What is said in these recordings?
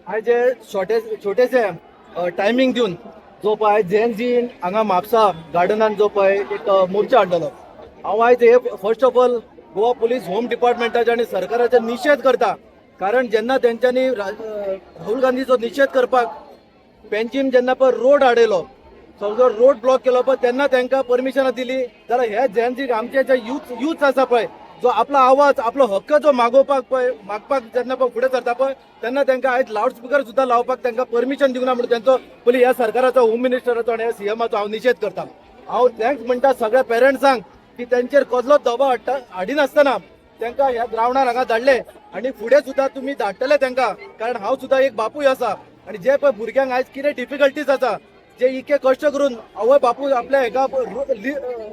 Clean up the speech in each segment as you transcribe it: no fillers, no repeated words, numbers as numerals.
आयज जे छोटेसे टायमिंग दिवन जो पळय जेन जीन हांगा म्हापसा गार्डनान जो पळय एक मोर्चा हाडलेलो हांव आयज हे first of all Goa police home डिपार्टमेंटाचे आणि सरकाराचे निषेध करता. कारण जेन्ना तेंच्यांनी राहुल गांधीचो निषेध करपाक पेंचीम जेन्ना पळय रोड हाडयलो सगळो रोड ब्लॉक केलो पळय तेन्ना तांकां परमिशनां दिली जाल्यार हे जेन जी आमचे जे यूथ आसा पळय जो आपलो आवाज आपलो हक्क जो मागपाक जेन्ना पळय फुडें सरता पळय तेन्ना तांकां आयज लावड स्पिकर सुद्दां लावपाक तांकां परमिशन दिवंक ना म्हणून तांचो पयलीं ह्या सरकाराचो होम मिनिस्टराचो आनी ह्या सीएमाचो हांव निशेध करता. हांव थँक्स म्हणटा सगळ्या पेरंट्सांक की तेंचेर कसलो दबाव हाडिनासतना तांकां ह्या ग्रावंडार हांगा धाडले आनी फुडें सुद्दां तुमी धाडटले तांकां. कारण हांव सुद्दां एक बापूय आसा आनी जे पळय भुरग्यांक आयज कितें डिफिकल्टीज आसा जे इतके कश्ट करून आवय बापूय आपल्या हेका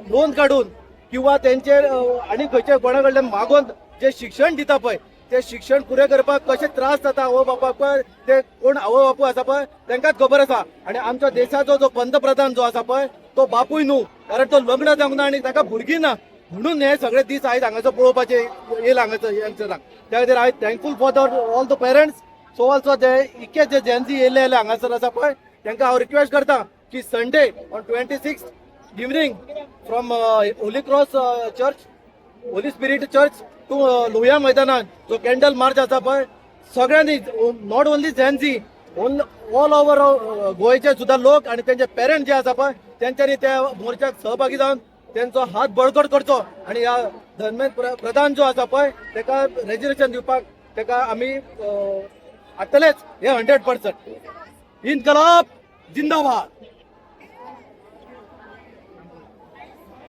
लोन काडून किंवा तेंचे आनी खंयचे कोणा कडल्यान मागोवन जे शिक्षण दिता पळय ते शिक्षण पुरे करपाक कशे त्रास जाता आवय बापाक पळय ते कोण आवय बापूय आसा पळय तांकांच खबर आसा. आनी आमच्या देशाचो जो पंतप्रधान जो आसा पळय तो बापूय न्हू कारण तो लग्न जावंक ना आनी ताका भुरगीं ना म्हणून हे सगळे दीस आयज हांगासर पळोवपाचे येयला हांगासर यंगस्टरांक. त्या खातीर I thankful for all the parents. So also जे इतके जे जेन्सी येयले हांगासर आसा पळय तांकां हांव रिक्वेस्ट करता की Sunday on 26 evening from Holy Cross Church Holy Spirit Church to Lohia मैदानात जो कॅन्डल मार्च आसा पळय सगळ्यांनी not only Gen Z all over गोंयचे सुद्दां लोक आनी तेंचे पेरंट जे आसा पळय तेंच्यांनी त्या मोर्चाक सहभागी जावन तेंचो हात बळकट करचो आनी ह्या धर्मेंद्र प्रधान जो आसा पळय ताका रेजिग्नेशन दिवपाक ताका आमी हाडटलेच हे 100%. इन्कलाब जिंदाबाद.